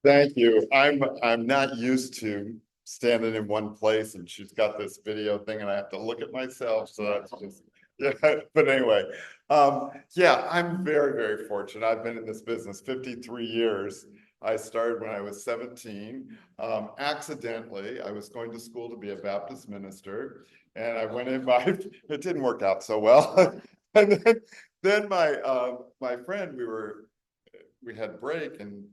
Thank you. I'm not used to standing in one place and she's got this video thing and I have to look at myself. So that's just, yeah, but anyway. Yeah, I'm very, very fortunate. I've been in this business 53 years. I started when I was 17. Accidentally, I was going to school to be a Baptist minister and I went in my, it didn't work out so well. And then my friend, we had break and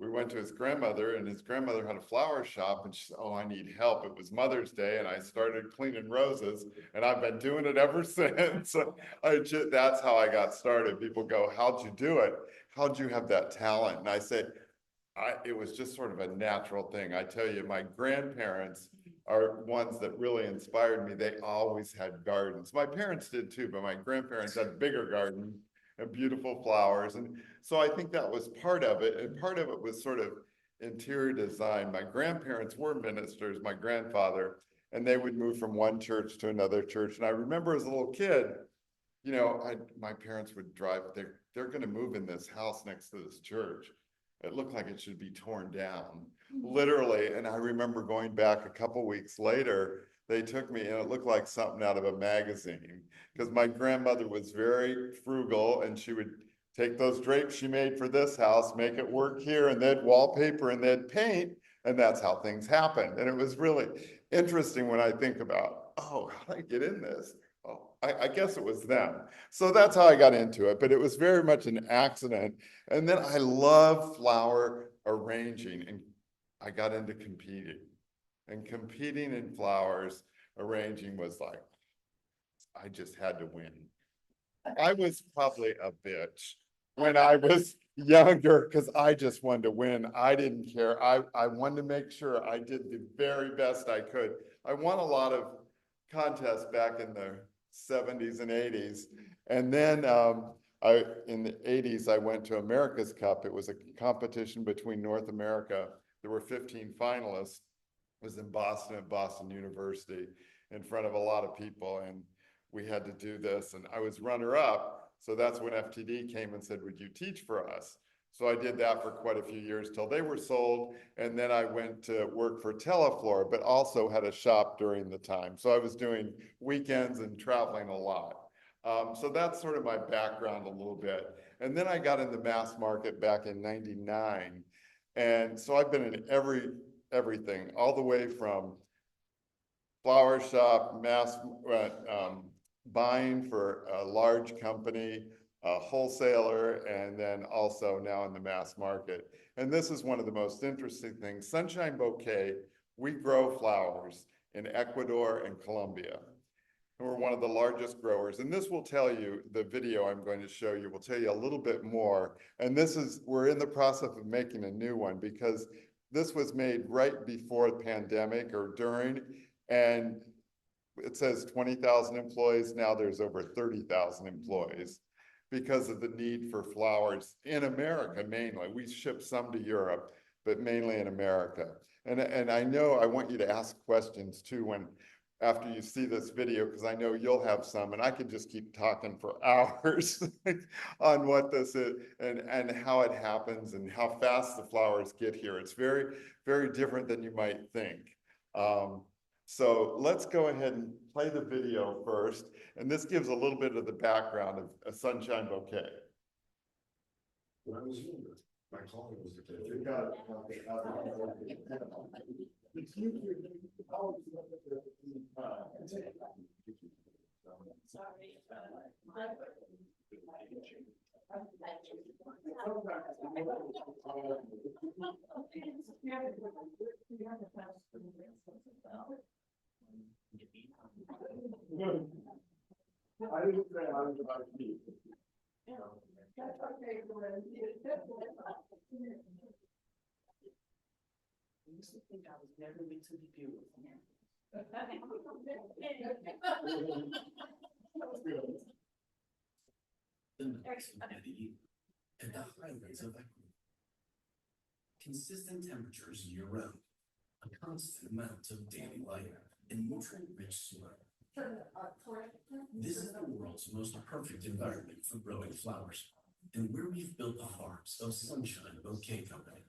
we went to his grandmother and his grandmother had a flower shop and she said, oh, I need help. It was Mother's Day and I started cleaning roses and I've been doing it ever since. That's how I got started. People go, how'd you do it? How'd you have that talent? And I say, it was just sort of a natural thing. I tell you, my grandparents are ones that really inspired me. They always had gardens. My parents did too, but my grandparents had bigger gardens and beautiful flowers. And so I think that was part of it. And part of it was sort of interior design. My grandparents were ministers, my grandfather, and they would move from one church to another church. And I remember as a little kid, my parents would drive, they're going to move in this house next to this church. It looked like it should be torn down, literally. And I remember going back a couple weeks later, they took me and it looked like something out of a magazine because my grandmother was very frugal and she would take those drapes she made for this house, make it work here, and they'd wallpaper and they'd paint. And that's how things happened. And it was really interesting when I think about, oh, how did I get in this? Oh, I guess it was them. So that's how I got into it, but it was very much an accident. And then I love flower arranging and I got into competing. And competing in flowers arranging was like, I just had to win. I was probably a bitch when I was younger because I just wanted to win. I didn't care. I wanted to make sure I did the very best I could. I won a lot of contests back in the 70s and 80s. And then in the 80s, I went to America's Cup. It was a competition between North America. There were 15 finalists. It was in Boston at Boston University in front of a lot of people. And we had to do this. And I was runner up. So that's when FTD came and said, would you teach for us? So I did that for quite a few years till they were sold. And then I went to work for Teleflor, but also had a shop during the time. So I was doing weekends and traveling a lot. So that's sort of my background a little bit. And then I got into mass market back in '99. And so I've been in everything, all the way from flower shop, buying for a large company, a wholesaler, and then also now in the mass market. And this is one of the most interesting things. Sunshine Bouquet, we grow flowers in Ecuador and Colombia. And we're one of the largest growers. And this will tell you, the video I'm going to show you will tell you a little bit more. And we're in the process of making a new one because this was made right before the pandemic or during, and it says 20,000 employees. Now there's over 30,000 employees because of the need for flowers in America mainly. We ship some to Europe, but mainly in America. And I know I want you to ask questions too after you see this video, because I know you'll have some, and I could just keep talking for hours on what this is and how it happens and how fast the flowers get here. It's very, very different than you might think. So let's go ahead and play the video first. And this gives a little bit of the background of a Sunshine Bouquet. When I was younger, my calling was to play. I didn't say I was about to be. I used to think I was never meant to be beautiful. The nights of heavy heat and the highways of equity. Consistent temperatures year-round, a constant amount of daily light, and nutrient-rich soil. This is the world's most perfect environment for growing flowers. and where we've built the farms of Sunshine Bouquet Company.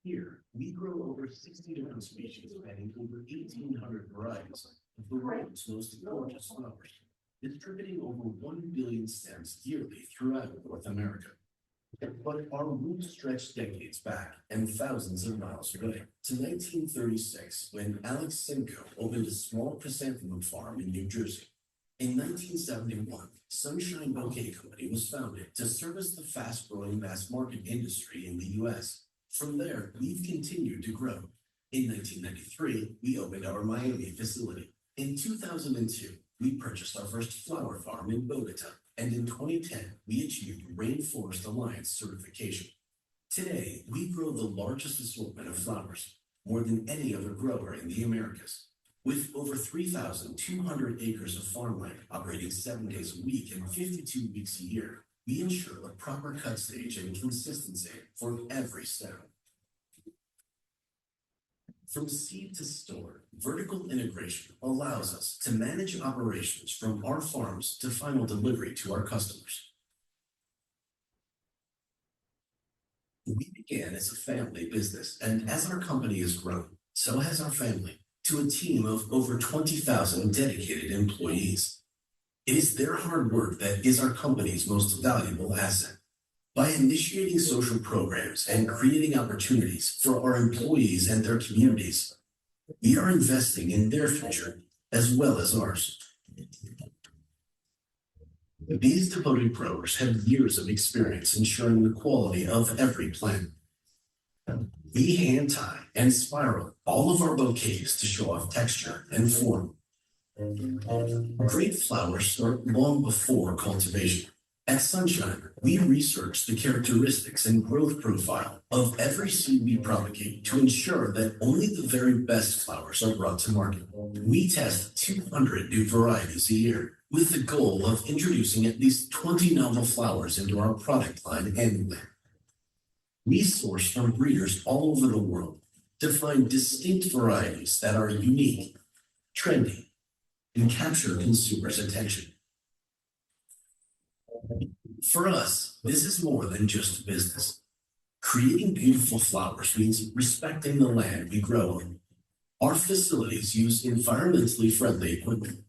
Here, we grow over 60 different species spanning over 1,800 varieties of the world's most gorgeous flowers, distributing over 1 billion stems yearly throughout North America. But our roots stretch decades back and thousands of miles away to 1936, when Alex Simcoe opened a small chrysanthemum farm in New Jersey. In 1971, Sunshine Bouquet Company was founded to service the fast-growing mass market industry in the U.S. From there, we've continued to grow. In 1993, we opened our Miami facility. In 2002, we purchased our first flower farm in Bogota, and in 2010, we achieved Rainforest Alliance certification. Today, we grow the largest assortment of flowers, more than any other grower in the Americas. With over 3,200 acres of farmland operating 7 days a week and 52 weeks a year, we ensure a proper cut stage and consistency for every stem. From seed to store, vertical integration allows us to manage operations from our farms to final delivery to our customers. We began as a family business, and as our company has grown, so has our family, to a team of over 20,000 dedicated employees. It is their hard work that is our company's most valuable asset. By initiating social programs and creating opportunities for our employees and their communities, we are investing in their future as well as ours. These devoted growers have years of experience ensuring the quality of every plant. We hand tie and spiral all of our bouquets to show off texture and form. Great flowers start long before cultivation. At Sunshine, we research the characteristics and growth profile of every seed we propagate to ensure that only the very best flowers are brought to market. We test 200 new varieties a year, with the goal of introducing at least 20 novel flowers into our product line annually. We source from breeders all over the world to find distinct varieties that are unique, trendy, and capture consumers' attention. For us, this is more than just business. Creating beautiful flowers means respecting the land we grow in. Our facilities use environmentally friendly equipment.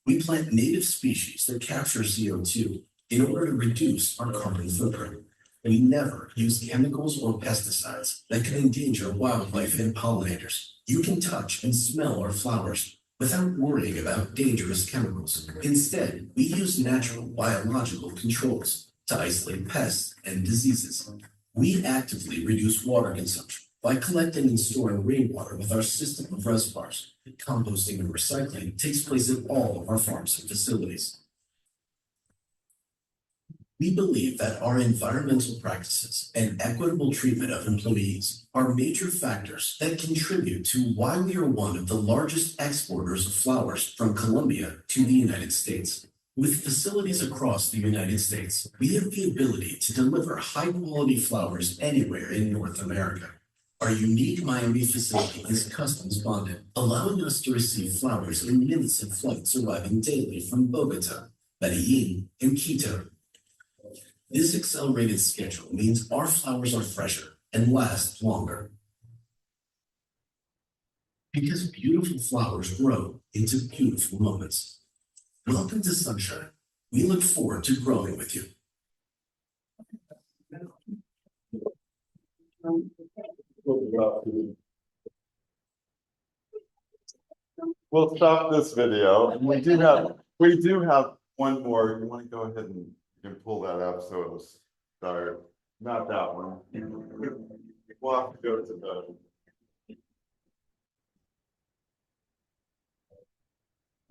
We plant native species that capture CO2 in order to reduce our carbon footprint. We never use chemicals or pesticides that can endanger wildlife and pollinators. You can touch and smell our flowers without worrying about dangerous chemicals. Instead, we use natural biological controls to isolate pests and diseases. We actively reduce water consumption by collecting and storing rainwater with our system of reservoirs. Composting and recycling takes place at all of our farms and facilities. We believe that our environmental practices and equitable treatment of employees are major factors that contribute to why we are one of the largest exporters of flowers from Colombia to the United States. With facilities across the United States, we have the ability to deliver high-quality flowers anywhere in North America. Our unique Miami facility is customs bonded, allowing us to receive flowers in minutes of flights arriving daily from Bogota, Medellin, and Quito. This accelerated schedule means our flowers are fresher and last longer. Because beautiful flowers grow into beautiful moments. Welcome to Sunshine. We look forward to growing with you. We'll stop this video. We do have one more. You want to go ahead and you can pull that up so it'll start. Not that one. We'll have to go to the.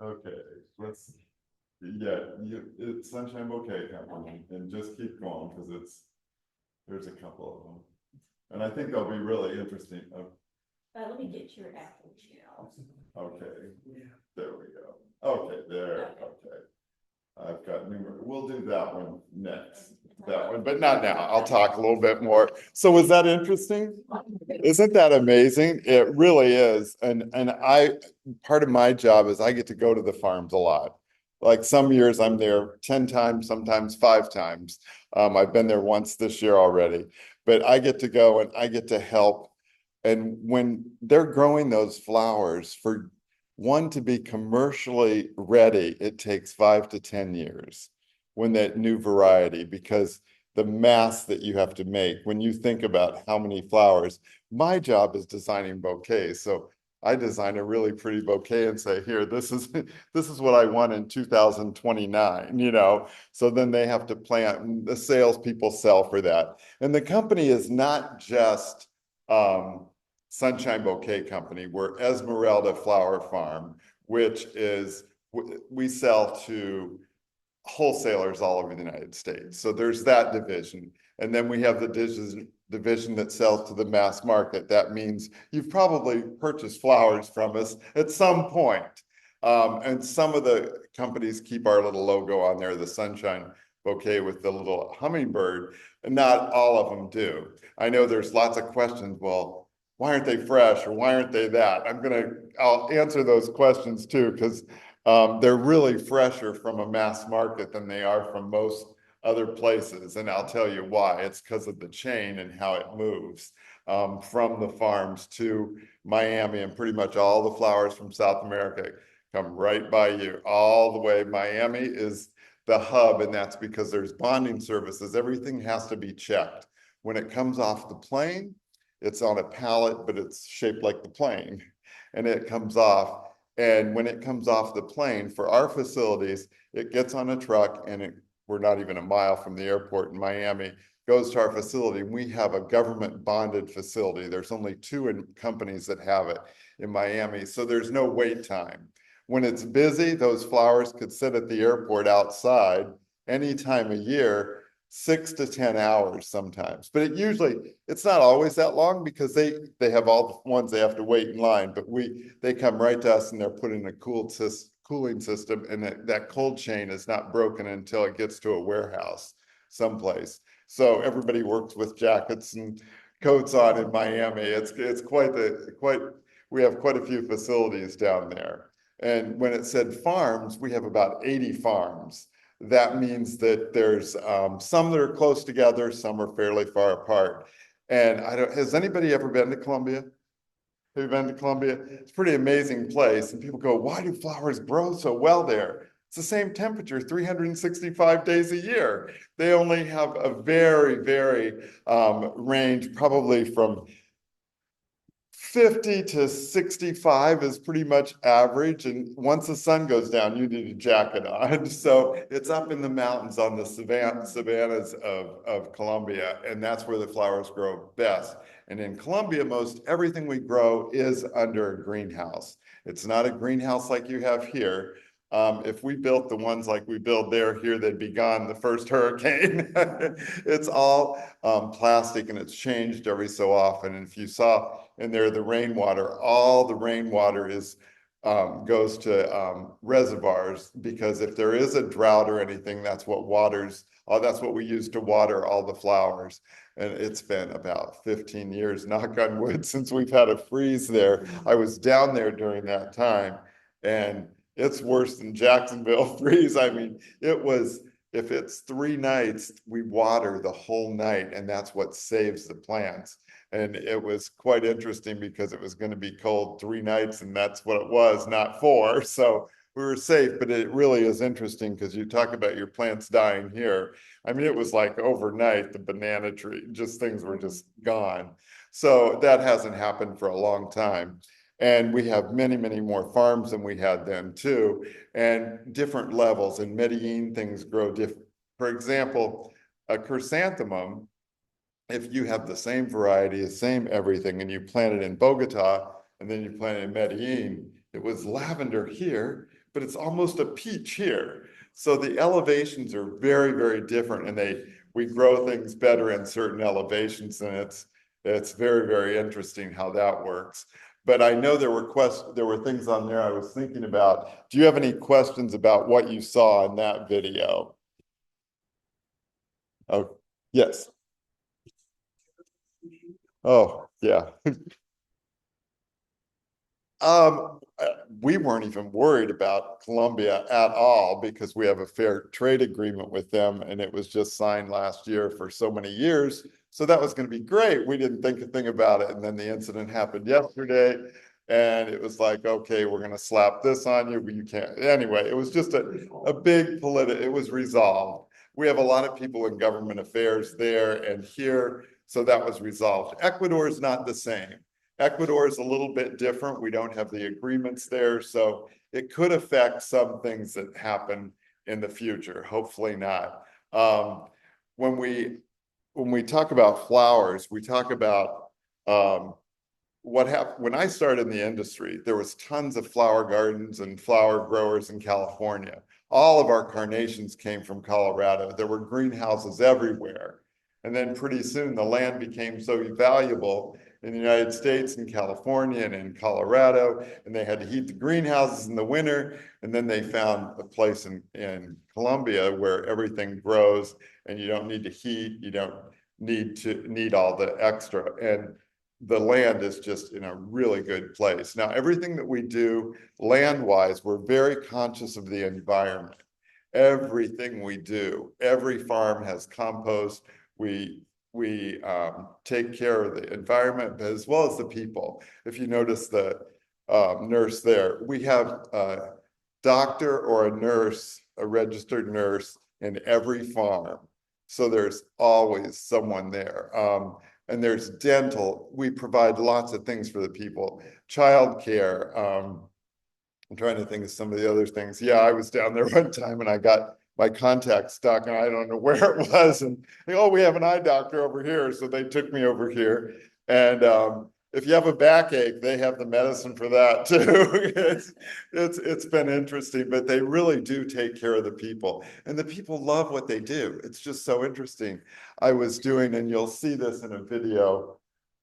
Okay, let's. Yeah, it's Sunshine Bouquet Company, and just keep going because there's a couple of them, and I think they'll be really interesting. Let me get your Apple channel. Okay, there we go. Okay, there. Okay. I've got numerous. We'll do that one next. That one, but not now. I'll talk a little bit more. So was that interesting? Isn't that amazing? It really is. And part of my job is I get to go to the farms a lot. Like some years I'm there 10 times, sometimes 5 times. I've been there once this year already, but I get to go and I get to help. And when they're growing those flowers, for one to be commercially ready, it takes 5 to 10 years when that new variety, because the mass that you have to make, when you think about how many flowers, my job is designing bouquets. So I design a really pretty bouquet and say, here, this is this is what I want in 2029, you know. So then they have to plant, and the salespeople sell for that. And the company is not just Sunshine Bouquet Company. We're Esmeralda Flower Farm, which is, we sell to wholesalers all over the United States. So there's that division. And then we have the division that sells to the mass market. That means you've probably purchased flowers from us at some point. And some of the companies keep our little logo on there, the Sunshine Bouquet with the little hummingbird, and not all of them do. I know there's lots of questions. Well, why aren't they fresh, or why aren't they that? I'll answer those questions too, because they're really fresher from a mass market than they are from most other places. And I'll tell you why. It's because of the chain and how it moves from the farms to Miami, and pretty much all the flowers from South America come right by you all the way. Miami is the hub, and that's because there's bonding services. Everything has to be checked. When it comes off the plane, it's on a pallet, but it's shaped like the plane, and it comes off. And when it comes off the plane, for our facilities, it gets on a truck, and we're not even a mile from the airport in Miami, goes to our facility. We have a government bonded facility. There's only two companies that have it in Miami, so there's no wait time. When it's busy, those flowers could sit at the airport outside any time of year, 6 to 10 hours sometimes. But it's not always that long, because they have all the ones they have to wait in line, but they come right to us, and they're put in a cooling system, and that cold chain is not broken until it gets to a warehouse someplace. So everybody works with jackets and coats on in Miami. It's we have quite a few facilities down there. And when it said farms, we have about 80 farms. That means that there's some that are close together, some are fairly far apart. And has anybody ever been to Colombia? Have you been to Colombia? It's a pretty amazing place. And people go, why do flowers grow so well there? It's the same temperature 365 days a year. They only have a very, very range, probably from 50 to 65 is pretty much average. And once the sun goes down, you need a jacket on. So it's up in the mountains on the savannas of Colombia. And that's where the flowers grow best. And in Colombia, most everything we grow is under a greenhouse. It's not a greenhouse like you have here. If we built the ones like we build here, they'd be gone the first hurricane. It's all plastic, and it's changed every so often. And if you saw in there the rainwater, all the rainwater goes to reservoirs, because if there is a drought or anything, that's what we use to water all the flowers. And it's been about 15 years, knock on wood, since we've had a freeze there. I was down there during that time, and it's worse than Jacksonville freeze. I mean, if it's 3 nights, we water the whole night, and that's what saves the plants. And it was quite interesting, because it was going to be cold 3 nights, and that's what it was, not 4. So we were safe, but it really is interesting, because you talk about your plants dying here. I mean, it was like overnight, the banana tree, things were just gone. So that hasn't happened for a long time. And we have many, many more farms than we had then too, and different levels. In Medellin, things grow different. For example, a chrysanthemum, if you have the same variety, the same everything, and you plant it in Bogota, and then you plant it in Medellin, it was lavender here, but it's almost a peach here. So the elevations are very, very different, and we grow things better in certain elevations, and it's very, very interesting how that works. But I know there were things on there I was thinking about. Do you have any questions about what you saw in that video? Oh, yes. Oh, yeah. We weren't even worried about Colombia at all because we have a fair trade agreement with them and it was just signed last year for so many years. So that was going to be great. We didn't think a thing about it. And then the incident happened yesterday and it was like, okay, we're going to slap this on you, but you can't. Anyway, it was just a big it was resolved. We have a lot of people in government affairs there and here. So that was resolved. Ecuador is not the same. Ecuador is a little bit different. We don't have the agreements there, so it could affect some things that happen in the future. Hopefully not. When we talk about flowers, we talk about what happened when I started in the industry. There was tons of flower gardens and flower growers in California. All of our carnations came from Colorado. There were greenhouses everywhere. And then pretty soon the land became so valuable in the United States and California and in Colorado, and they had to heat the greenhouses in the winter. And then they found a place in Colombia where everything grows and you don't need to heat, you don't need all the extra. And the land is just in a really good place. Now, everything that we do land-wise, we're very conscious of the environment. Everything we do, every farm has compost. We take care of the environment as well as the people. If you notice the nurse there, we have a doctor or a nurse, a registered nurse in every farm. So there's always someone there. And there's dental. We provide lots of things for the people. Childcare. I'm trying to think of some of the other things. Yeah, I was down there one time and I got my contact stuck and I don't know where it was. And oh, we have an eye doctor over here. So they took me over here. And if you have a backache, they have the medicine for that too. It's been interesting, but they really do take care of the people. And the people love what they do. It's just so interesting. I was doing, and you'll see this in a video.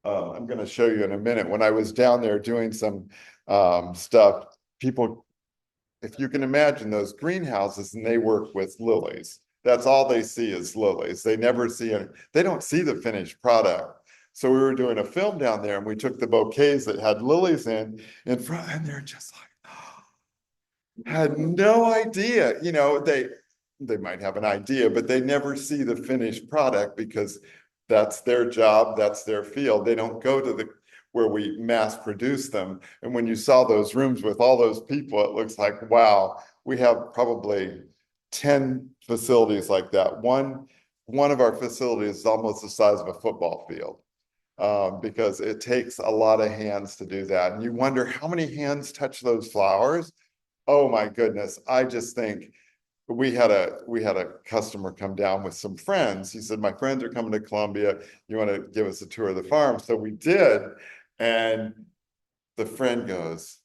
I'm going to show you in a minute. When I was down there doing some stuff, people, if you can imagine those greenhouses and they work with lilies, that's all they see is lilies. They never see it. They don't see the finished product. So we were doing a film down there and we took the bouquets that had lilies in front, and they're just like, had no idea, you know, they might have an idea, but they never see the finished product because that's their job, that's their field. They don't go to where we mass produce them. And when you saw those rooms with all those people, it looks like, wow, we have probably 10 facilities like that. One of our facilities is almost the size of a football field. Because it takes a lot of hands to do that. And you wonder how many hands touch those flowers. Oh my goodness. I just think we had a customer come down with some friends. He said, my friends are coming to Colombia. You want to give us a tour of the farm? So we did. And the friend goes,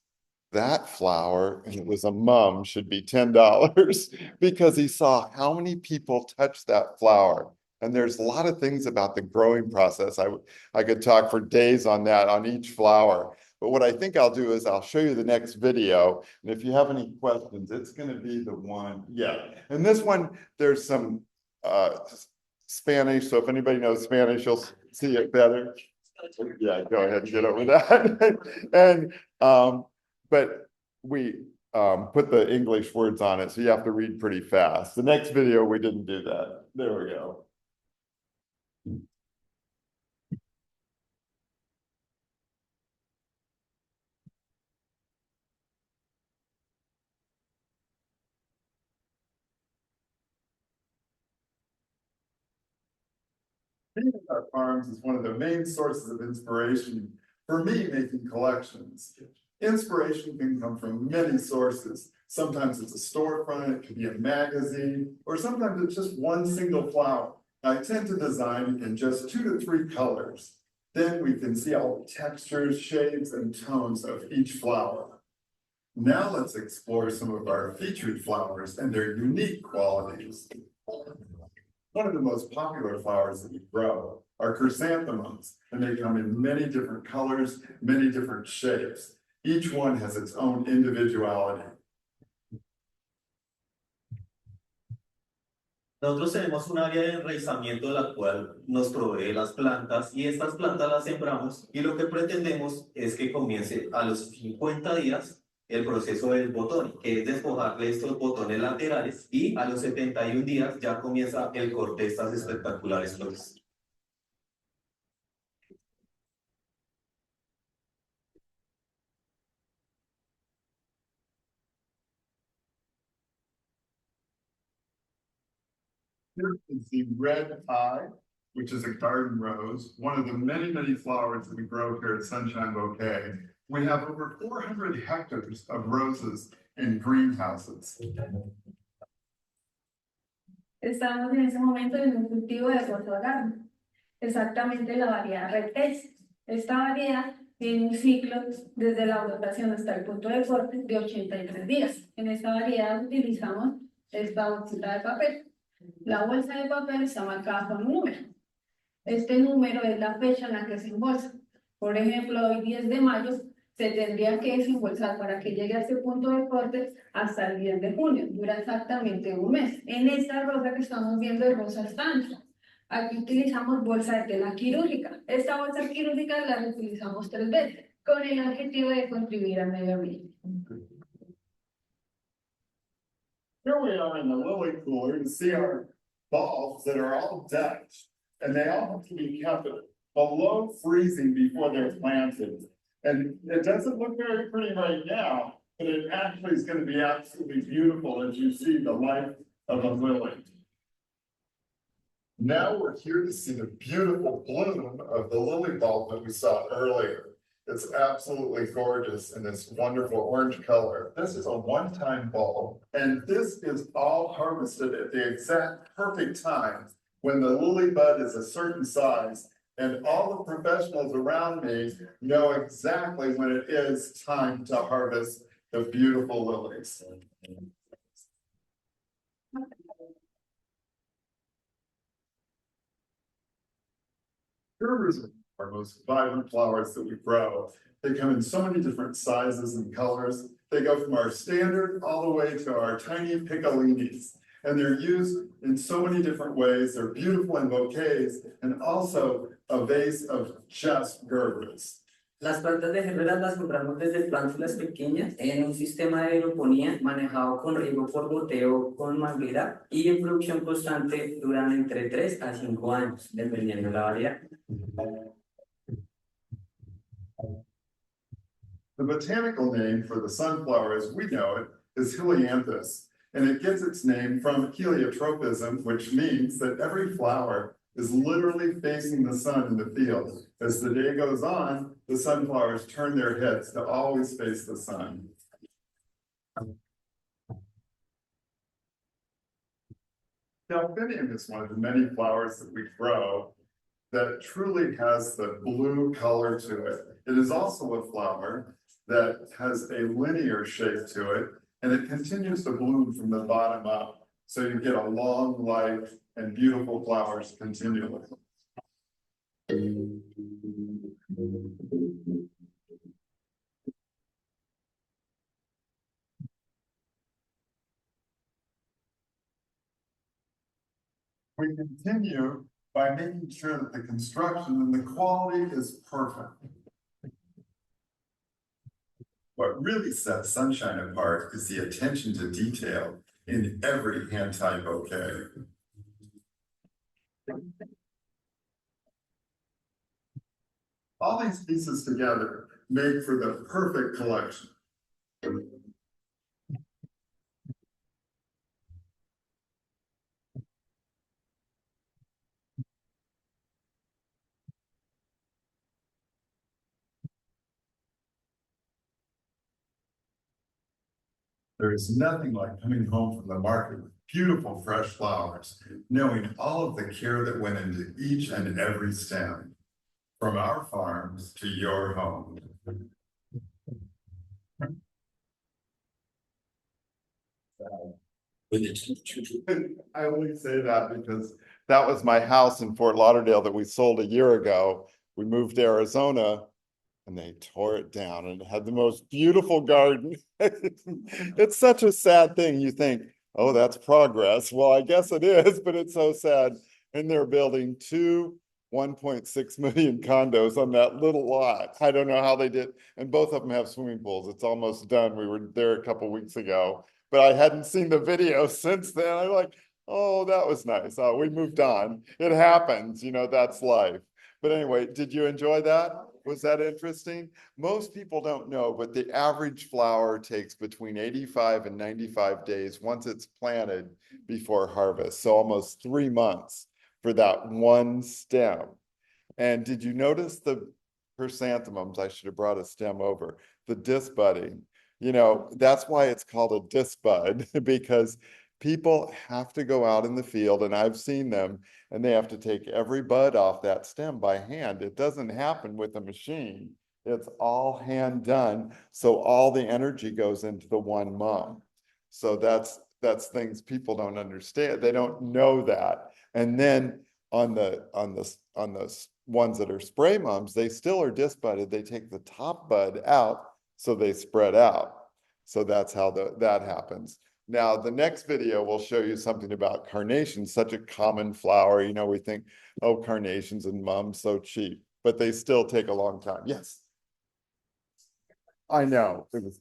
that flower, and it was a mum, should be $10 because he saw how many people touch that flower. And there's a lot of things about the growing process. I could talk for days on that, on each flower. But what I think I'll do is I'll show you the next video. And if you have any questions, it's going to be the one. Yeah. And this one, there's some Spanish. So if anybody knows Spanish, you'll see it better. Yeah, go ahead and get over that. And but we put the English words on it, so you have to read pretty fast. The next video, we didn't do that. There we go. Being in our farms is one of the main sources of inspiration for me making collections. Inspiration can come from many sources. Sometimes it's a storefront, it could be a magazine, or sometimes it's just one single flower. I tend to design in just 2 to 3 colors. Then we can see all the textures, shades, and tones of each flower. Now let's explore some of our featured flowers and their unique qualities. One of the most popular flowers that we grow are chrysanthemums, and they come in many different colors, many different shapes. Each one has its own individuality. Nosotros tenemos un área de enraizamiento la cual nos provee las plantas y estas plantas las sembramos y lo que pretendemos es que comience a los 50 días el proceso del botón, que es despojarle estos botones laterales y a los 71 días ya comienza el corte de estas espectaculares flores. Here is the red eye, which is a garden rose, one of the many, many flowers that we grow here at Sunshine Bouquet. We have over 400 hectares of roses in greenhouses. Estamos en ese momento en un cultivo de Garden, exactamente la variedad Red Taste. Esta variedad tiene un ciclo desde la brotación hasta el punto de corte de 83 días. En esta variedad utilizamos esta bolsita de papel. La bolsa de papel está marcada con un número. Este número es la fecha en la que se embolsa. Por ejemplo, hoy 10 de mayo se tendría que desembolsar para que llegue a este punto de corte hasta el 10 de junio. Dura exactamente un mes. En esta rosa que estamos viendo es rosa estancia. Aquí utilizamos bolsa de tela quirúrgica. Esta bolsa quirúrgica la utilizamos 3 veces con el objetivo de contribuir al medio ambiente. Here we are in the lily cooler to see our bulbs that are all decked. And they all have to be kept below freezing before they're planted. And it doesn't look very pretty right now, but it actually is going to be absolutely beautiful as you see the life of a lily. Now we're here to see the beautiful bloom of the lily bulb that we saw earlier. It's absolutely gorgeous in this wonderful orange color. This is a one-time bulb, and this is all harvested at the exact perfect time when the lily bud is a certain size, and all the professionals around me know exactly when it is time to harvest the beautiful lilies. Gerbers are our most vibrant flowers that we grow. They come in so many different sizes and colors. They go from our standard all the way to our tiny piccolinis. And they're used in so many different ways. They're beautiful in bouquets and also a vase of just Gerbers. Las plantas de Gerberas las compramos desde plántulas pequeñas en un sistema de aeroponía manejado con riego por goteo con manguera y en producción constante duran entre 3 a 5 años, dependiendo de la variedad. The botanical name for the sunflower as we know it is Helianthus, and it gets its name from heliotropism, which means that every flower is literally facing the sun in the field. As the day goes on, the sunflowers turn their heads to always face the sun. Delphinium is one of the many flowers that we grow that truly has the blue color to it. It is also a flower that has a linear shape to it, and it continues to bloom from the bottom up. So you get a long life and beautiful flowers continually. We continue by making sure that the construction and the quality is perfect. What really sets Sunshine apart is the attention to detail in every hand-tied bouquet. All these pieces together make for the perfect collection. There is nothing like coming home from the market with beautiful fresh flowers, knowing all of the care that went into each and every stem, from our farms to your home. I only say that because that was my house in Fort Lauderdale that we sold a year ago. We moved to Arizona and they tore it down and it had the most beautiful garden. It's such a sad thing. You think, Oh, that's progress. Well, I guess it is, but it's so sad. And they're building two 1.6 million condos on that little lot. I don't know how they did. And both of them have swimming pools. It's almost done. We were there a couple weeks ago, but I hadn't seen the video since then. I'm like, oh, that was nice. We moved on. It happens, that's life. But anyway, did you enjoy that? Was that interesting? Most people don't know, but the average flower takes between 85 and 95 days once it's planted before harvest. So almost 3 months for that one stem. And did you notice the chrysanthemums? I should have brought a stem over. The disc budding. That's why it's called a disc bud, because people have to go out in the field, and I've seen them, and they have to take every bud off that stem by hand. It doesn't happen with a machine. It's all hand done. So all the energy goes into the one mum. So that's things people don't understand. They don't know that. And then on the ones that are spray mums, they still are disc budded. They take the top bud out, so they spread out. So that's how that happens. Now, the next video will show you something about carnations, such a common flower. We think, oh, carnations and mums, so cheap, but they still take a long time. Yes. I know. It was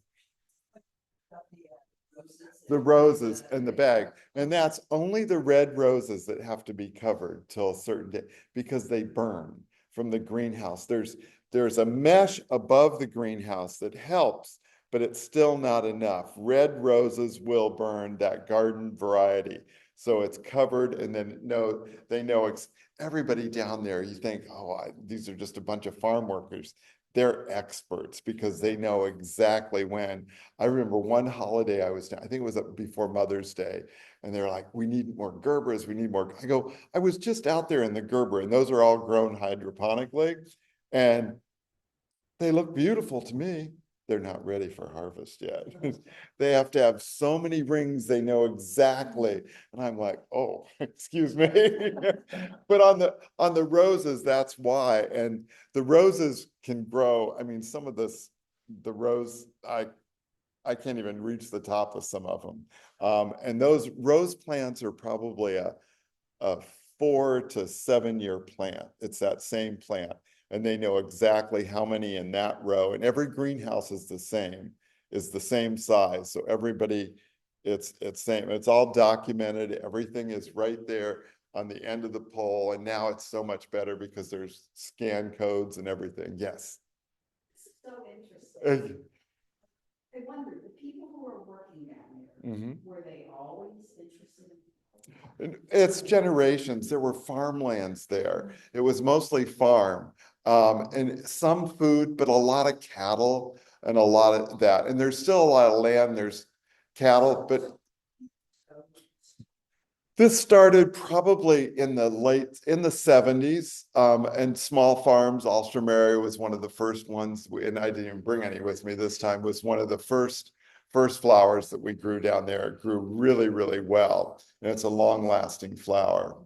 the roses in the bag. And that's only the red roses that have to be covered till a certain day because they burn from the greenhouse. There's a mesh above the greenhouse that helps, but it's still not enough. Red roses will burn, that garden variety. So it's covered, and then they know everybody down there, you think, oh, these are just a bunch of farm workers. They're experts because they know exactly when. I remember one holiday I was down, I think it was before Mother's Day, and they're like, we need more Gerbers, we need more. I go, I was just out there in the Gerber, and those are all grown hydroponically, and they look beautiful to me. They're not ready for harvest yet. They have to have so many rings, they know exactly. And I'm like, oh, excuse me. But on the roses, that's why. And the roses can grow. I mean, some of the rose, I can't even reach the top of some of them. And those rose plants are probably a 4 to 7 year plant. It's that same plant. And they know exactly how many in that row. And every greenhouse is the same size. So everybody, it's same. It's all documented. Everything is right there on the end of the pole. And now it's so much better because there's scan codes and everything. Yes. It's so interesting. I wonder, the people who are working down there, were they always interested in? It's generations. There were farmlands there. It was mostly farm. And some food, but a lot of cattle and a lot of that. And there's still a lot of land, there's cattle, but this started probably in the 70s, and small farms. Alstrom was one of the first ones, and I didn't even bring any with me this time, was one of the first flowers that we grew down there. It grew really, really well. And it's a long-lasting flower.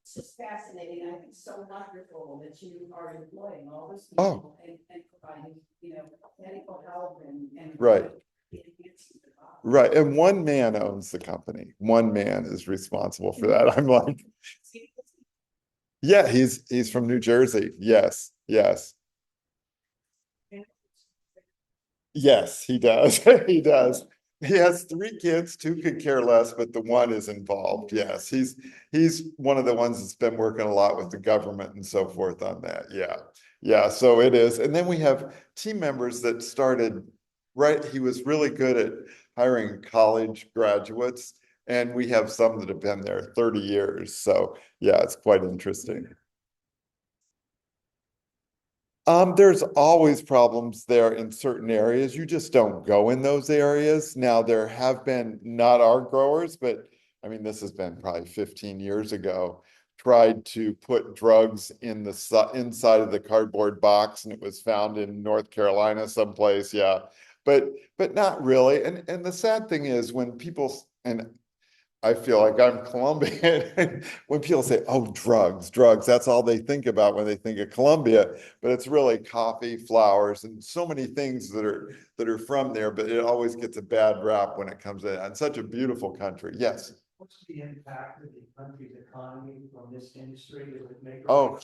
It's just fascinating. I think it's so wonderful that you are employing all those Oh. people and providing, medical help and Right. enhancing the body. Right. And one man owns the company. One man is responsible for that. I'm like, yeah, he's from New Jersey. Yes, yes. Yes, he does. He does. He has 3 kids, 2 could care less, but the one is involved. Yes, he's one of the ones that's been working a lot with the government and so forth on that. Yeah. Yeah, so it is. And then we have team members that started, right? He was really good at hiring college graduates, and we have some that have been there 30 years. So yeah, it's quite interesting. There's always problems there in certain areas. You just don't go in those areas. Now, there have been, not our growers, but I mean, this has been probably 15 years ago, tried to put drugs in the inside of the cardboard box, and it was found in North Carolina someplace. Yeah, but not really. And the sad thing is when people, and I feel like I'm Colombian. When people say, oh, drugs, that's all they think about when they think of Colombia. But it's really coffee, flowers, and so many things that are from there, but it always gets a bad rap when it comes in. It's such a beautiful country. Yes. What's the impact of the country's economy from this industry? Does it make? Oh,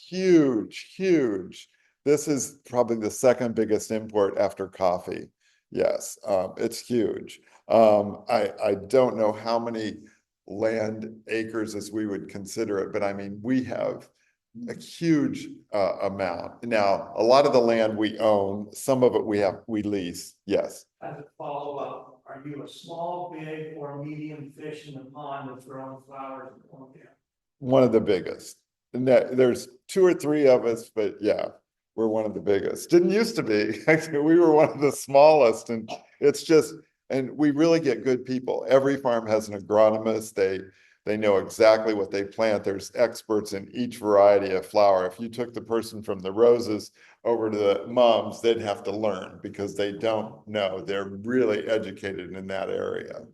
huge, huge. This is probably the second biggest import after coffee. Yes, it's huge. I don't know how many land acres as we would consider it, but I mean, we have a huge amount. Now, a lot of the land we own, some of it we lease. Yes. As a follow-up, are you a small, big, or medium fish in the pond of growing flowers in Colombia? One of the biggest. And there's two or three of us, but yeah, we're one of the biggest. Didn't used to be. Actually, we were one of the smallest, and it's just, and we really get good people. Every farm has an agronomist. They know exactly what they plant. There's experts in each variety of flower. If you took the person from the roses over to the mums, they'd have to learn because they don't know. They're really educated in that area.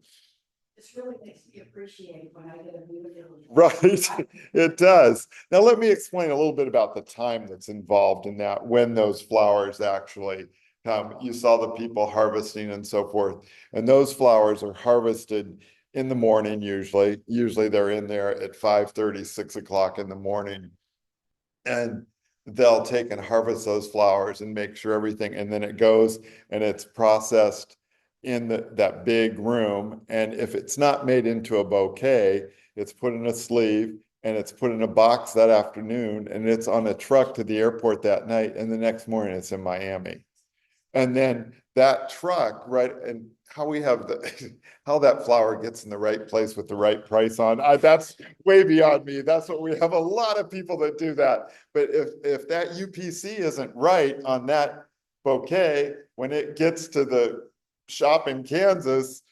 This really makes me appreciate when I get a beautiful. Right, it does. Now, let me explain a little bit about the time that's involved in that, when those flowers actually come. You saw the people harvesting and so forth, and those flowers are harvested in the morning usually. Usually they're in there at 5:30, 6 o'clock in the morning. And they'll take and harvest those flowers and make sure everything, and then it goes and it's processed in that big room. And if it's not made into a bouquet, it's put in a sleeve and it's put in a box that afternoon, and it's on a truck to the airport that night, and the next morning it's in Miami. And then that truck, right, and how we have how that flower gets in the right place with the right price on, that's way beyond me. That's what we have a lot of people that do that. But if that UPC isn't right on that bouquet, when it gets to the shop in Kansas,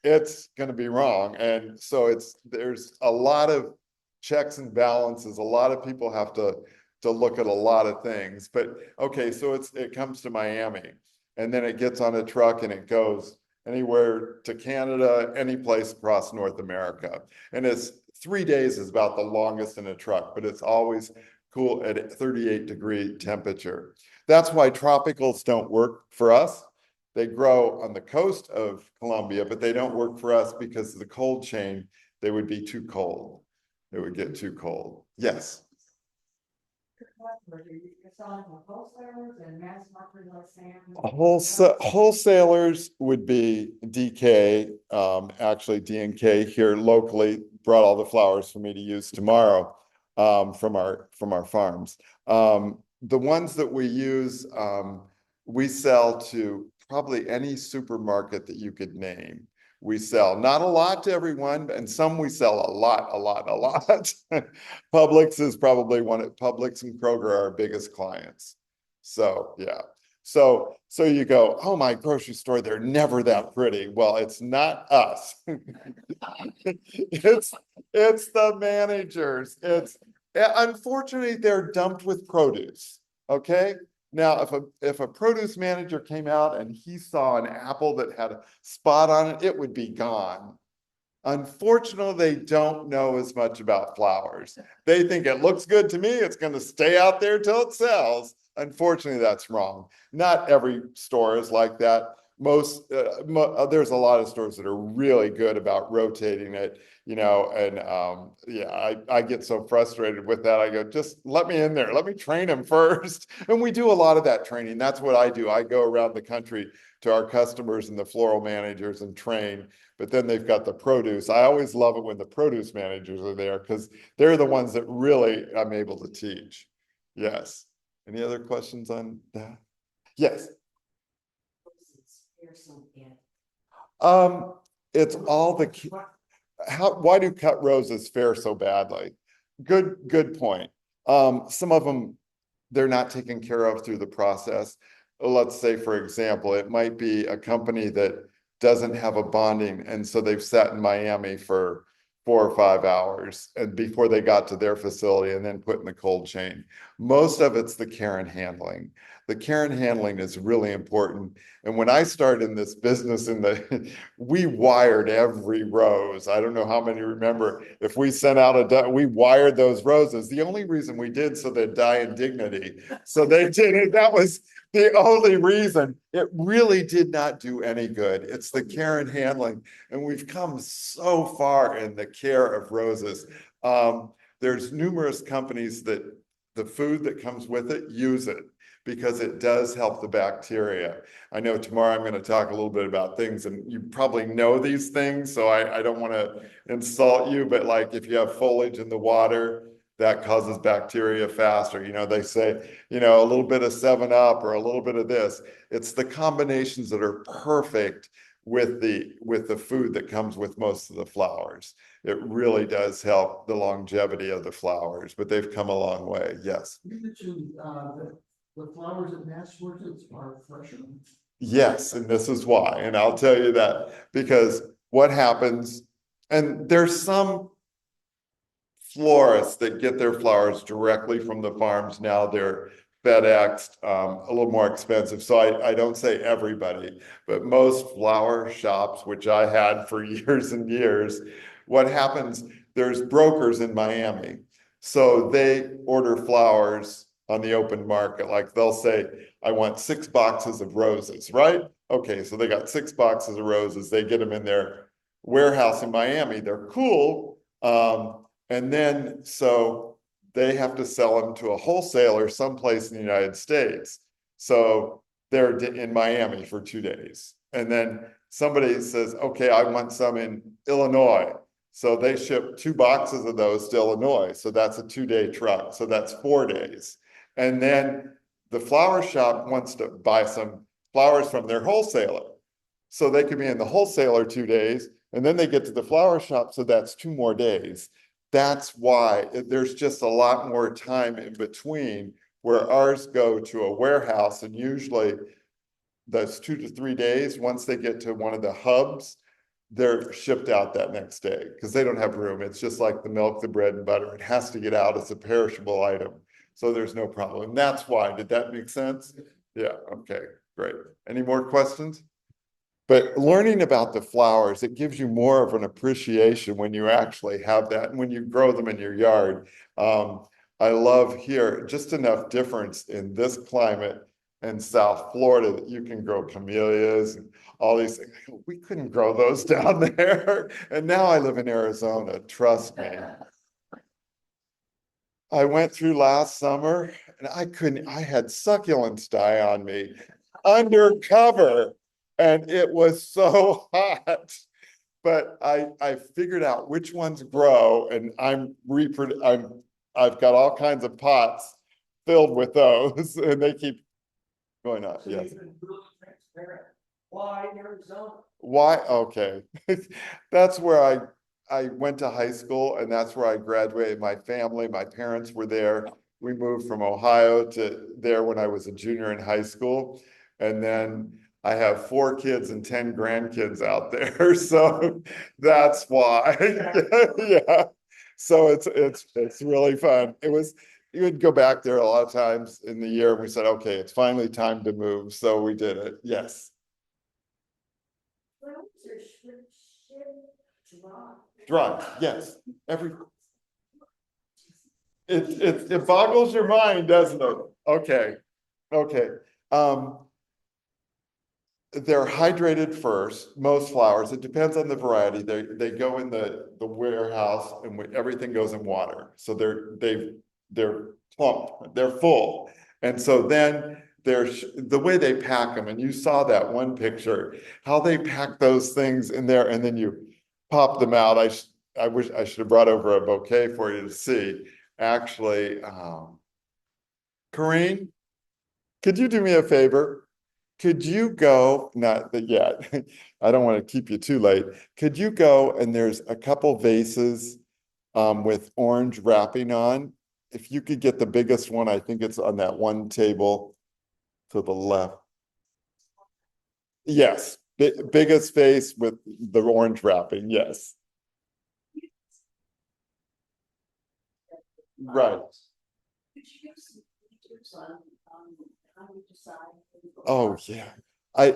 it's going to be wrong. And so there's a lot of checks and balances. A lot of people have to look at a lot of things. But okay, so it comes to Miami, and then it gets on a truck and it goes anywhere to Canada, any place across North America. And it's 3 days is about the longest in a truck, but it's always cool at 38-degree temperature. That's why tropicals don't work for us. They grow on the coast of Colombia, but they don't work for us because of the cold chain. They would be too cold. It would get too cold. Yes. Wholesalers would be DK, actually D&K here locally brought all the flowers for me to use tomorrow from our farms. The ones that we use, we sell to probably any supermarket that you could name. We sell not a lot to everyone, and some we sell a lot. Publix is probably Publix and Kroger are our biggest clients. So yeah. So you go, oh, my grocery store, they're never that pretty. Well, it's not us. It's the managers. Unfortunately, they're dumped with produce. Okay. Now, if a produce manager came out and he saw an apple that had a spot on it, it would be gone. Unfortunately, they don't know as much about flowers. They think it looks good to me, it's going to stay out there till it sells. Unfortunately, that's wrong. Not every store is like that. There's a lot of stores that are really good about rotating it, and yeah, I get so frustrated with that. I go, just let me in there, let me train them first. And we do a lot of that training. That's what I do. I go around the country to our customers and the floral managers and train, but then they've got the produce. I always love it when the produce managers are there because they're the ones that really I'm able to teach. Yes. Any other questions on that? Yes. It's all why do cut roses fare so badly? Good point. Some of them, they're not taken care of through the process. Let's say, for example, it might be a company that doesn't have a bonding, and so they've sat in Miami for 4 or 5 hours and before they got to their facility and then put in the cold chain. Most of it's the care and handling. The care and handling is really important. And when I started in this business we wired every rose. I don't know how many remember, if we sent out we wired those roses. The only reason we did so they'd die in dignity. So they did it. That was the only reason. It really did not do any good. It's the care and handling. And we've come so far in the care of roses. There's numerous companies that the food that comes with it, use it because it does help the bacteria. I know tomorrow I'm going to talk a little bit about things, and you probably know these things, so I don't want to insult you, but like if you have foliage in the water, that causes bacteria faster. You know, they say, you know, a little bit of 7-Up or a little bit of this. It's the combinations that are perfect with the food that comes with most of the flowers. It really does help the longevity of the flowers, but they've come a long way. Yes. You mentioned, the flowers at mass markets are fresher. Yes, and this is why, and I'll tell you that, because what happens, and there's some florists that get their flowers directly from the farms. Now they're FedExed, a little more expensive. So I don't say everybody, but most flower shops, which I had for years and years, what happens, there's brokers in Miami. So they order flowers on the open market. Like they'll say, I want 6 boxes of roses, right? Okay, so they got 6 boxes of roses. They get them in their warehouse in Miami. They're cool. And then, so they have to sell them to a wholesaler someplace in the United States. So they're in Miami for 2 days. And then somebody says, okay, I want some in Illinois. So they ship 2 boxes of those to Illinois. So that's a 2-day truck. So that's 4 days. And then the flower shop wants to buy some flowers from their wholesaler. So they could be in the wholesaler 2 days, and then they get to the flower shop. So that's 2 more days. That's why there's just a lot more time in between, where ours go to a warehouse, and usually those 2 to 3 days, once they get to one of the hubs, they're shipped out that next day because they don't have room. It's just like the milk, the bread and butter. It has to get out as a perishable item. So there's no problem. That's why. Did that make sense? Yeah. Okay, great. Any more questions? But learning about the flowers, it gives you more of an appreciation when you actually have that, and when you grow them in your yard. I love here just enough difference in this climate and South Florida that you can grow camellias and all these things. We couldn't grow those down there. And now I live in Arizona, trust me. I went through last summer and I had succulents die on me undercover. And it was so hot, but I figured out which ones grow, and I've got all kinds of pots filled with those, and they keep going on. So Yes. you've been really transparent. Why Arizona? Why? Okay. That's where I went to high school, and that's where I graduated. My family, my parents were there. We moved from Ohio to there when I was a junior in high school, and then I have 4 kids and 10 grandkids out there, so that's why. Yeah, so it's really fun. You would go back there a lot of times in the year, and we said, okay, it's finally time to move, so we did it. Yes. Flowers are shipped Dry. Yes. It boggles your mind, doesn't it? Okay. Okay. They're hydrated first, most flowers. It depends on the variety. They go in the warehouse, and everything goes in water. So they're plump, they're full. And so then the way they pack them, and you saw that one picture, how they pack those things in there, and then you pop them out. I wish I should have brought over a bouquet for you to see. Actually, Corrine, could you do me a favor? Could you go, not that yet, I don't want to keep you too late. Could you go, and there's a couple vases with orange wrapping on. If you could get the biggest one, I think it's on that one table to the left. Yes, biggest vase with the orange wrapping, yes. Right. Could you give some pictures on Oh, yeah. I'm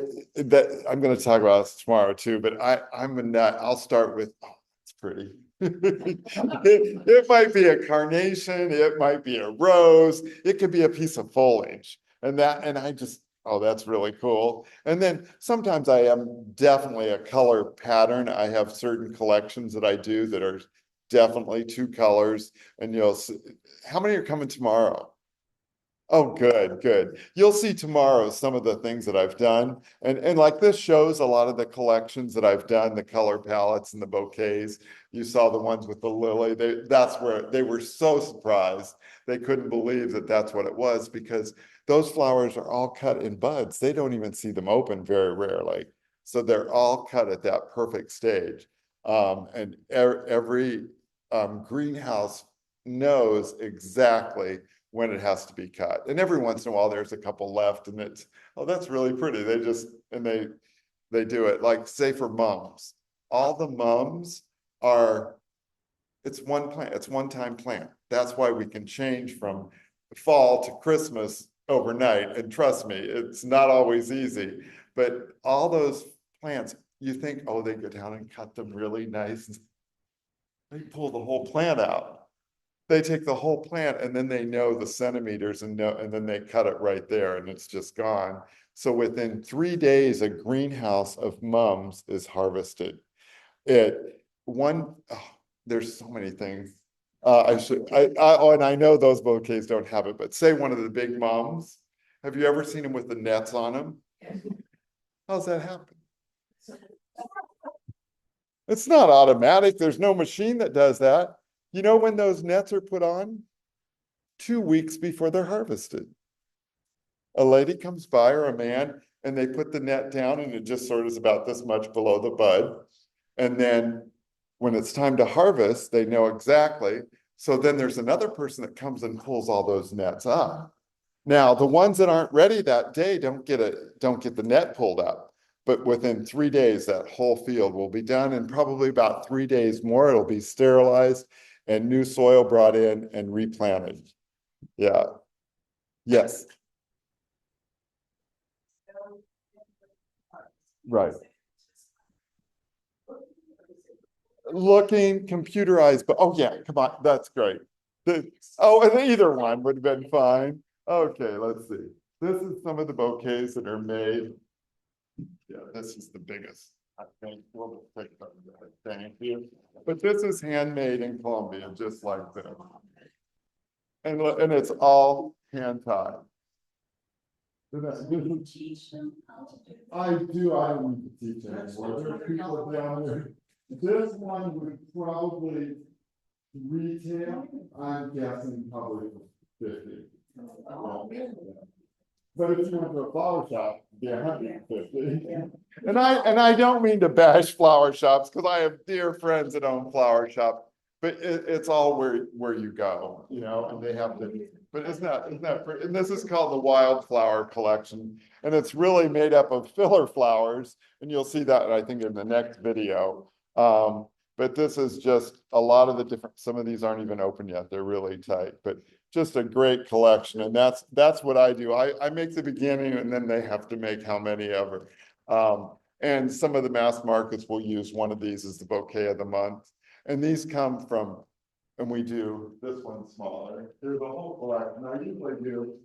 gonna talk about this tomorrow too, but I'm a nut. I'll start with, oh, it's pretty. It might be a carnation, it might be a rose, it could be a piece of foliage. And I just, oh, that's really cool. And then sometimes I am definitely a color pattern. I have certain collections that I do that are definitely two colors. And you'll see, how many are coming tomorrow? Oh, good, good. You'll see tomorrow some of the things that I've done. And like this shows a lot of the collections that I've done, the color palettes and the bouquets. You saw the ones with the lily. That's where they were so surprised. They couldn't believe that that's what it was because those flowers are all cut in buds. They don't even see them open very rarely. So they're all cut at that perfect stage. And every greenhouse knows exactly when it has to be cut. And every once in a while, there's a couple left and it's, oh, that's really pretty. They do it like say for mums. All the mums are, it's one plant, it's one time plant. That's why we can change from fall to Christmas overnight. And trust me, it's not always easy, but all those plants, you think, oh, they go down and cut them really nice. They pull the whole plant out. They take the whole plant and then they know the centimeters and then they cut it right there and it's just gone. So within 3 days, a greenhouse of mums is harvested. There's so many things. And I know those bouquets don't have it, but say one of the big mums. Have you ever seen them with the nets on them? How's that happen? It's not automatic. There's no machine that does that. You know when those nets are put on? 2 weeks before they're harvested. A lady comes by or a man and they put the net down and it just sort of is about this much below the bud. And then when it's time to harvest, they know exactly. So then there's another person that comes and pulls all those nets up. Now, the ones that aren't ready that day don't get the net pulled up. But within 3 days, that whole field will be done. And probably about 3 days more, it'll be sterilized and new soil brought in and replanted. Yeah. Yes. Right. Looking computerized, but oh yeah, come on, that's great. And either one would have been fine. Okay, let's see. This is some of the bouquets that are made. Yeah, this is the biggest. I think we'll just take that. Thank you. But this is handmade in Colombia, just like this. And it's all hand tied. I do, I don't need to teach anymore. There are people down there. This one would probably retail, I'm guessing probably 50. But if you went to a flower shop, it'd be 150. And I don't mean to bash flower shops because I have dear friends that own flower shops, but it's all where you go, you know, and they have to. But isn't that and this is called the wildflower collection, and it's really made up of filler flowers, and you'll see that I think in the next video. But this is just a lot of the different. Some of these aren't even open yet; they're really tight, but. Just a great collection, and that's what I do. I make the beginning, and then they have to make how many ever. And some of the mass markets will use one of these as the bouquet of the month. And these come from, and we do this one smaller. There's a whole collection. I usually do.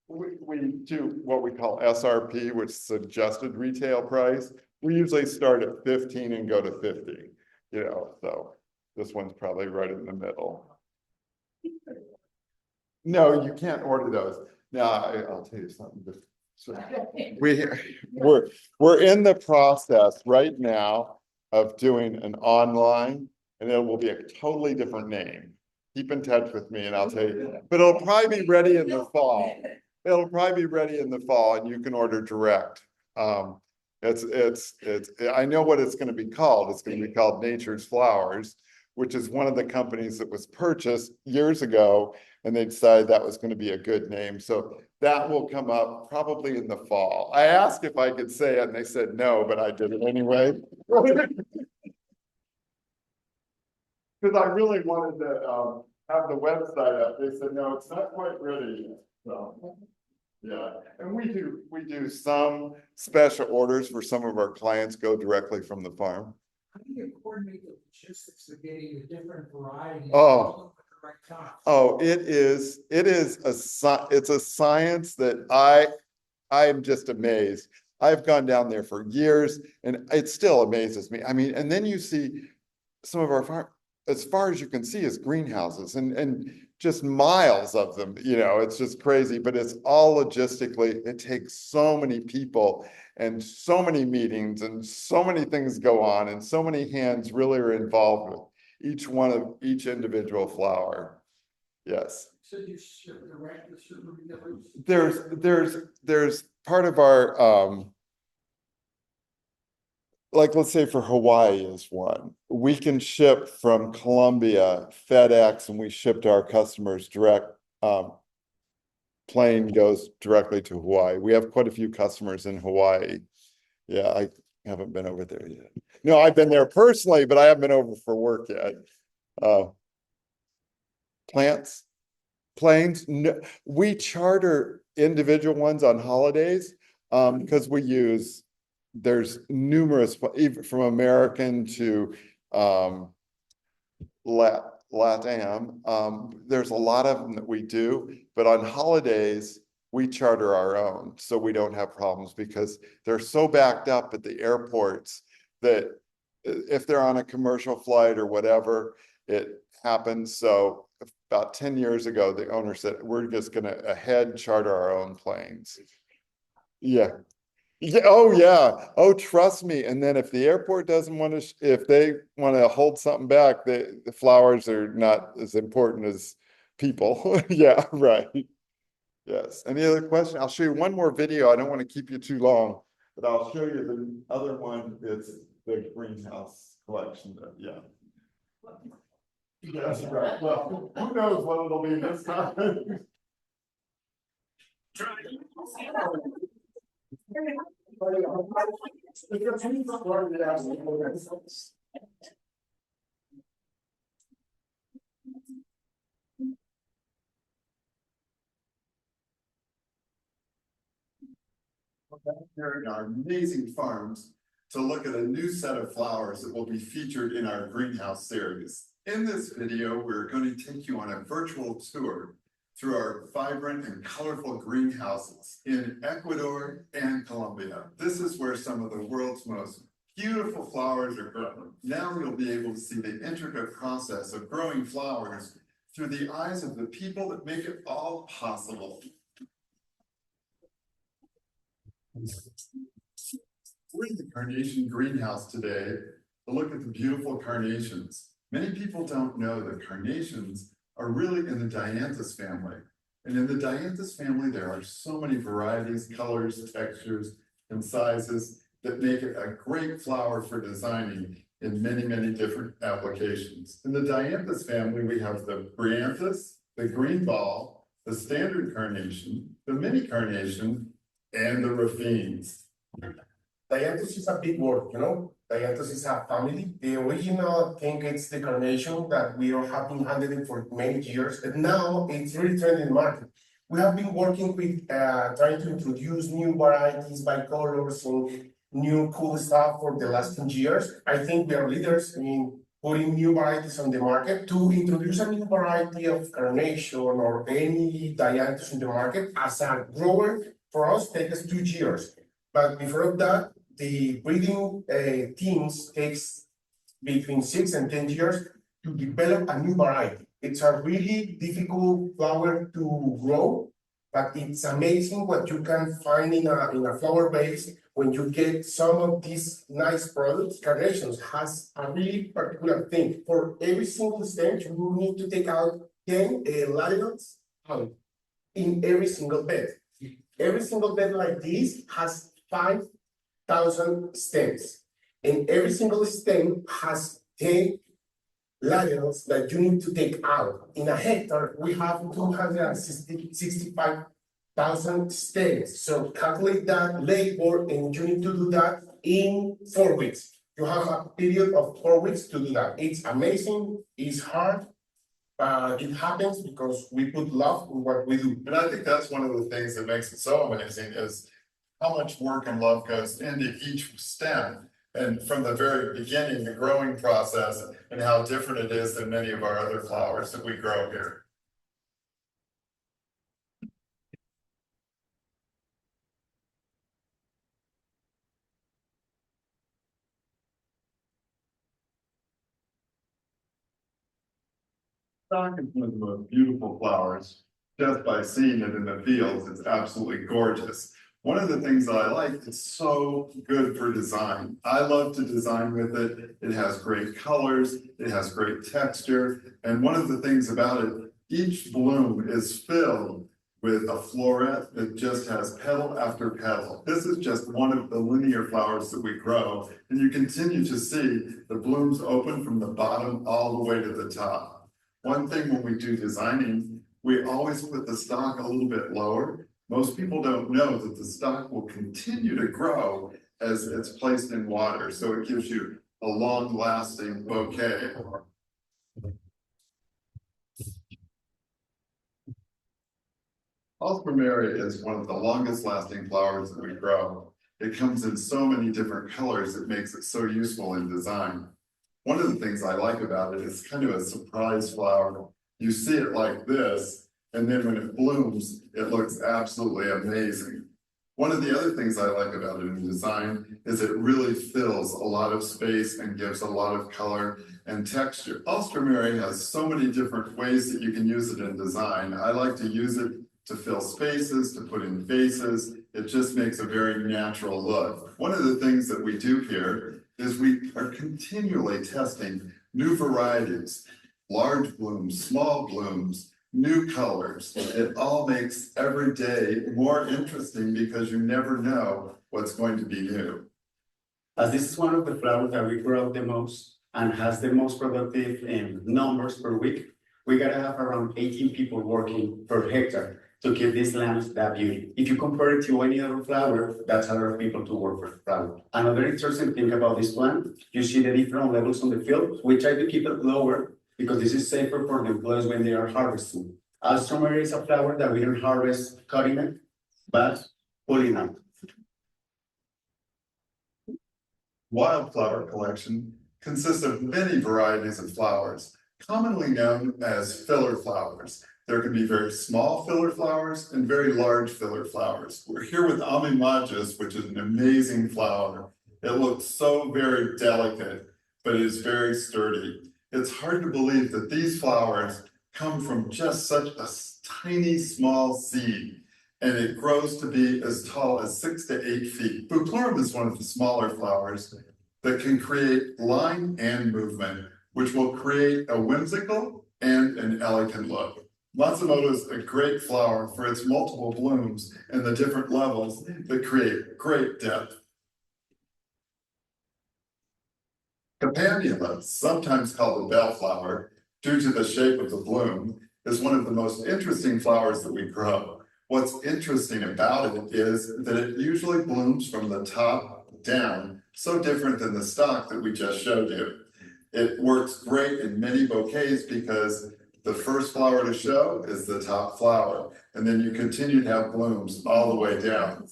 We do what we call SRP, which is suggested retail price. We usually start at 15 and go to 50. You know, so this one's probably right in the middle. No, you can't order those. Now, I'll tell you something. So we're in the process right now of doing an online, and it will be a totally different name. Keep in touch with me and I'll tell you, but it'll probably be ready in the fall. It'll probably be ready in the fall and you can order direct. I know what it's going to be called. It's going to be called Nature's Flowers, which is one of the companies that was purchased years ago, and they decided that was going to be a good name. So that will come up probably in the fall. I asked if I could say it, and they said no, but I did it anyway. Because I really wanted to have the website up. They said, no, it's not quite ready yet. So Yeah, and we do some special orders for some of our clients go directly from the farm. How do you coordinate the logistics of getting the different varieties? Oh. At the right time? Oh, it's a science that I'm just amazed. I've gone down there for years and it still amazes me. I mean, and then you see some of our farm, as far as you can see is greenhouses and just miles of them, it's just crazy, but it's all logistically, it takes so many people and so many meetings and so many things go on and so many hands really are involved with each individual flower. Yes. So you ship direct to certain retailers? There's part of our, like, let's say for Hawaii is one, we can ship from Colombia, FedEx, and we ship to our customers direct. Plane goes directly to Hawaii. We have quite a few customers in Hawaii. Yeah, I haven't been over there yet. No, I've been there personally, but I haven't been over for work yet. Plants, planes, no, we charter individual ones on holidays, because there's numerous, even from American to, LATAM, there's a lot of them that we do, but on holidays, we charter our own, so we don't have problems because they're so backed up at the airports that if they're on a commercial flight or whatever, it happens. So about 10 years ago, the owner said, we're just gonna charter our own planes. Yeah. Yeah, oh yeah, oh trust me. And then if the airport doesn't want to, if they want to hold something back, the flowers are not as important as people. Yeah, right. Yes. Any other question? I'll show you one more video. I don't want to keep you too long, but I'll show you the other one. It's the greenhouse collection. Yeah. Yes, right. Well, who knows what it'll be this time? Here in our amazing farms to look at a new set of flowers that will be featured in our greenhouse series. In this video, we're going to take you on a virtual tour through our vibrant and colorful greenhouses in Ecuador and Colombia. This is where some of the world's most beautiful flowers are grown. Now you'll be able to see the intricate process of growing flowers through the eyes of the people that make it all possible. We're in the carnation greenhouse today to look at the beautiful carnations. Many people don't know that carnations are really in the dianthus family. And in the dianthus family, there are so many varieties, colors, textures, and sizes that make it a great flower for designing in many, many different applications. In the dianthus family, we have the bryanthus, the green ball, the standard carnation, the mini carnation, and the raffines. Dianthus is a big word, Dianthus is a family. The original thing it's the carnation that we have been handling for many years, and now it's really trending in the market. We have been working with trying to introduce new varieties by colors and new cool stuff for the last 10 years. I think we are leaders in putting new varieties on the market. To introduce a new variety of carnation or any dianthus in the market as a grower, for us, takes 2 years. But before that, the breeding teams takes between 6 and 10 years to develop a new variety. It's a really difficult flower to grow, but it's amazing what you can find in a flower base when you get some of these nice products. Carnations has a really particular thing. For every single stem, you will need to take out 10 laterals in every single bed. Every single bed like this has 5,000 stems, and every single stem has 10 laterals that you need to take out. In a hectare, we have 265,000 stems. So calculate that labor, and you need to do that in 4 weeks. You have a period of 4 weeks to do that. It's amazing, it's hard, But it happens because we put love in what we do. And I think that's one of the things that makes it so amazing is how much work and love goes into each stem. And from the very beginning, the growing process and how different it is than many of our other flowers that we grow here. Stock is one of the most beautiful flowers. Just by seeing it in the fields, it's absolutely gorgeous. One of the things that I like, it's so good for design. I love to design with it. It has great colors, it has great texture. And one of the things about it, each bloom is filled with a floret that just has petal after petal. This is just one of the linear flowers that we grow. And you continue to see the blooms open from the bottom all the way to the top. One thing when we do designing, we always put the stalk a little bit lower. Most people don't know that the stalk will continue to grow as it's placed in water. So it gives you a long-lasting bouquet. Alstroemeria is one of the longest lasting flowers that we grow. It comes in so many different colors, it makes it so useful in design. One of the things I like about it is kind of a surprise flower. You see it like this, and then when it blooms, it looks absolutely amazing. One of the other things I like about it in design is it really fills a lot of space and gives a lot of color and texture. Alstroemeria has so many different ways that you can use it in design. I like to use it to fill spaces, to put in vases. It just makes a very natural look. One of the things that we do here is we are continually testing new varieties, large blooms, small blooms, new colors. It all makes every day more interesting because you never know what's going to be new. As this is one of the flowers that we grow the most and has the most productive numbers per week, we gotta have around 18 people working per hectare to keep these lands that beauty. If you compare it to any other flower, that's a lot of people to work for the flower. Another interesting thing about this plant, you see the different levels on the field. We try to keep it lower because this is safer for the employees when they are harvesting. Alstroemeria is a flower that we don't harvest cutting it, but pulling out. Wildflower collection consists of many varieties of flowers, commonly known as filler flowers. There can be very small filler flowers and very large filler flowers. We're here with Amimagus, which is an amazing flower. It looks so very delicate, but it is very sturdy. It's hard to believe that these flowers come from just such a tiny, small seed, and it grows to be as tall as 6 to 8 feet. Bouquet is one of the smaller flowers that can create line and movement, which will create a whimsical and an elegant look. Matsumoto is a great flower for its multiple blooms and the different levels that create great depth. Campanula, sometimes called the bellflower, due to the shape of the bloom, is one of the most interesting flowers that we grow. What's interesting about it is that it usually blooms from the top down, so different than the stalk that we just showed you. It works great in many bouquets because the first flower to show is the top flower, and then you continue to have blooms all the way down.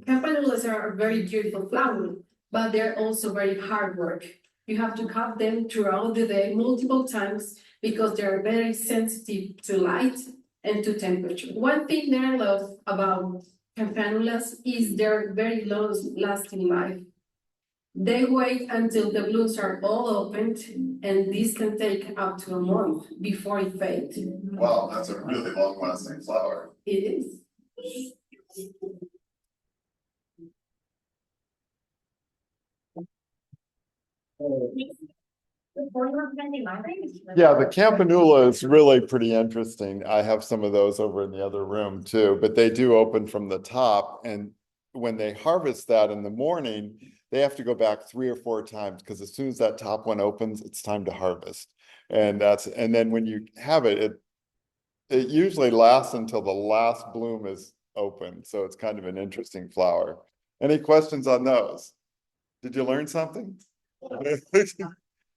Campanulas are a very beautiful flower, but they're also very hard work. You have to cut them throughout the day multiple times because they're very sensitive to light and to temperature. One thing that I love about campanulas is their very long lasting life. They wait until the blooms are all opened, and this can take up to a month before it fades. Wow, that's a really long-lasting flower. It is. Yeah, the campanula is really pretty interesting. I have some of those over in the other room too, but they do open from the top. And when they harvest that in the morning, they have to go back 3 or 4 times because as soon as that top one opens, it's time to harvest. And then when you have it usually lasts until the last bloom is open. So it's kind of an interesting flower. Any questions on those? Did you learn something?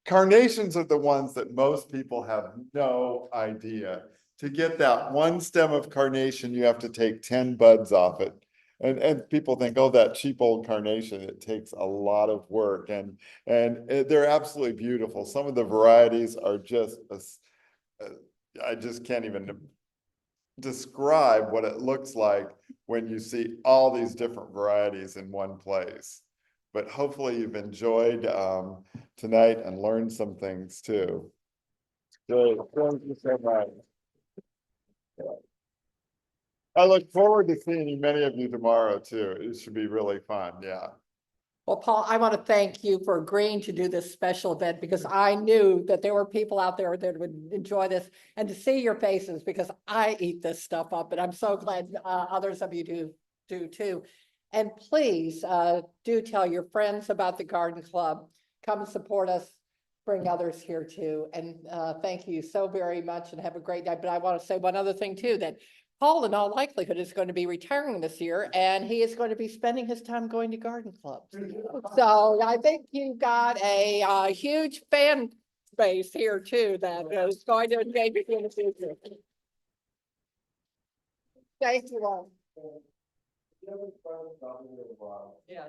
carnations are the ones that most people have no idea. To get that one stem of carnation, you have to take 10 buds off it. And people think, oh, that cheap old carnation, it takes a lot of work, and they're absolutely beautiful. Some of the varieties are just, I just can't even describe what it looks like when you see all these different varieties in one place. But hopefully you've enjoyed tonight and learned some things too. So thank you so much. I look forward to seeing many of you tomorrow too. It should be really fun. Yeah. Well, Paul, I want to thank you for agreeing to do this special event because I knew that there were people out there that would enjoy this, and to see your faces, because I eat this stuff up, and I'm so glad others of you do too. And please do tell your friends about the Garden Club. Come and support us. Bring others here too. And thank you so very much, and have a great night. But I want to say one other thing too, that Paul, in all likelihood, is going to be retiring this year, and he is going to be spending his time going to garden clubs. So I think you've got a huge fan base here too that is going to engage with you in the future. Thank you all. Yeah.